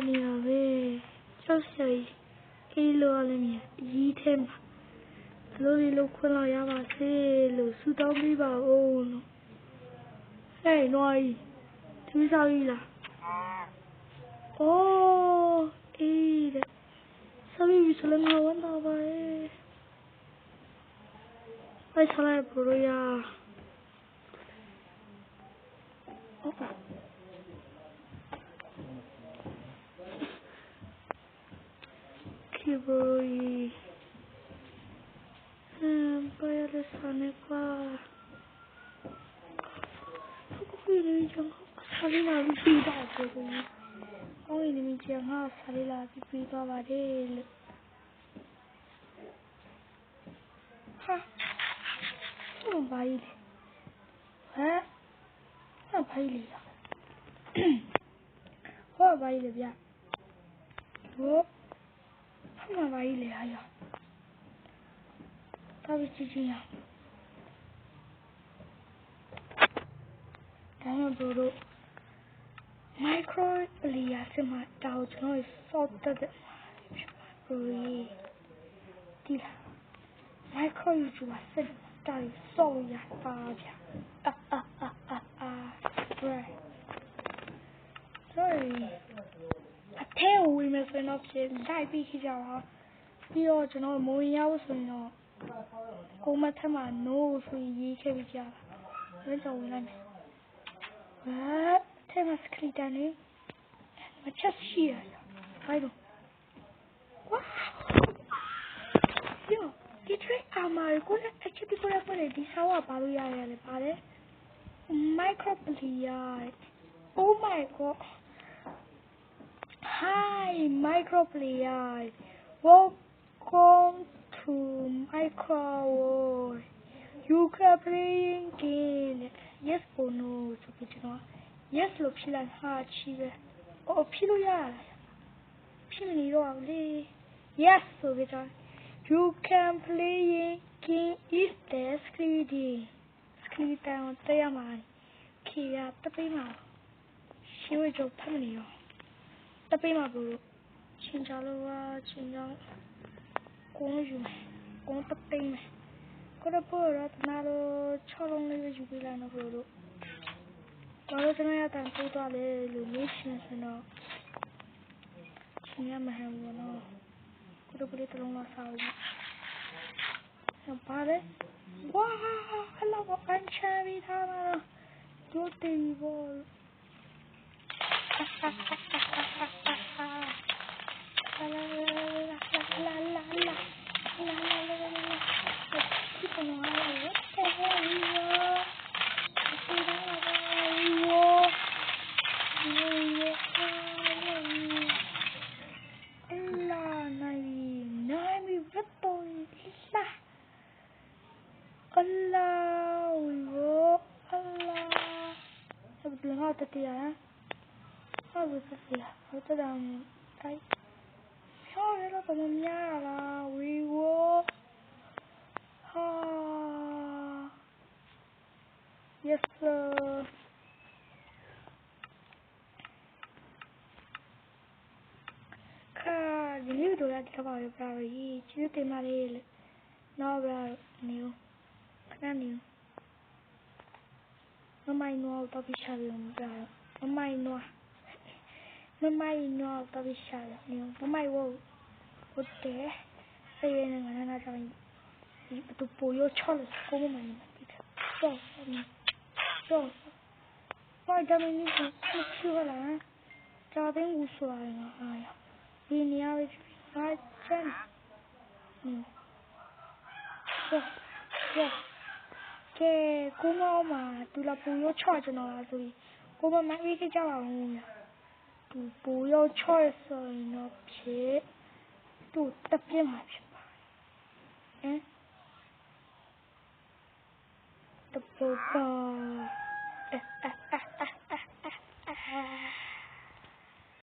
နေတာပဲကြောက်စရာကြီးအေးလို့လည်းမြင်ရီးထဲမှာဘလို့လေးလို့ခွင့်လာရပါစေလို့ဆုတောင်းပေးပါဦးလို့ဟဲ့နွားကြီးသူစားပြီလားအိုးအေးတဲ့စားပြီဆိုလည်းငါဝမ်းသာပါရဲ့အဲ့ဆလိုက်ဘလို့ရKibori Paya le sane pa Kuri jang sali la bi da ko ko Kau ini mi jang ha sali la bi da ba de le Ha Oh bai le Ha Ha bai le ya Ho bai le bia Ho Hama bai le ha ya Ta bi chi chi ya Dama bro Micro liya se ma tao chno sort ta de bro Tila Micro yu chu wa se ta so ya ta bia Right Sorryအထဲဝင်မယ်ဆိုတော့ဖြစ်လိုက်ပြီးခကြပါပြီးတော့ကျွန်တော်မိုးရောက်ဆိုရင်တော့ကိုမထက်မှာ no ဆိုရေးခဲ့ပြီးကြတာဘယ်တော့ဝင်လိုက်မယ်ဘာထဲမှာစကလီတန်နေမချက်ရှိရဘိုင်တော့ဝါယောဒီထရက်အမာကိုလည်းအချက်ဒီကိုလည်းပေါ်ဒီဆောင်းကဘာလို့ရရလဲပါတယ် micro player oh my god Hi, micro player. Welcome to micro world. You can playing game. Yes or no? So you know. Yes, lo pila ha chive. Oh, pilo ya. Pilo ni lo ali. Yes, so you know. You can playing game is the screen. Screen down there man. Kia tapi ma. She will drop family. တပိမှာဘူးချင်းချလို့ပါချင်းချကုန်းယူမယ်ကုန်းတပိမယ်ကိုရပေါ်ရတနာလို့6လုံးလေးယူပေးလိုက်တော့ဘလို့ကျွန်တော်ရတဲ့တိုးသွားလေလို့မေးရှင်ဆိုတော့ချင်းရမဟန်ဘူးနော်ကိုရပေါ်တလုံးလာစားလို့ပါလေဝါဟလာဘာအန်ချာဗီထားတာတို့တေးဘောဟုတ်ကဲ့ဟုတ်တယ်တိုင်းချောရတော့မများလားဝီဝဟာ yes sir ခါဒီလိုတော့ဒီကပါရပါရီချစ်တယ်မလေးနော်ဗျာနေခဏနေမမိုင်းနော်တော့ပြချရုံဗျာမမိုင်းနော်တော့ပြချရနေမမိုင်းဟုတ်တယ်ဆေးရနေငါနာကြောင့်ဒီတူပိုရောချောလို့ကိုမမိုင်းတော့ဘာတမင်းကြီးချူလာကြာတဲ့ဦးစွာရအားရဒီနေရာਵਿੱਚဘာချမ်းကဲကိုမအောင်မှာသူလာပိုရောချောကျွန်တော်လားဆိုပြီးကိုမမိုင်းပြီးကြပါဦးသူပိုရောချောဆိုရင်တော့ဖြစ်သူတပြင်းမှာဖြစ်ပါတပူပါ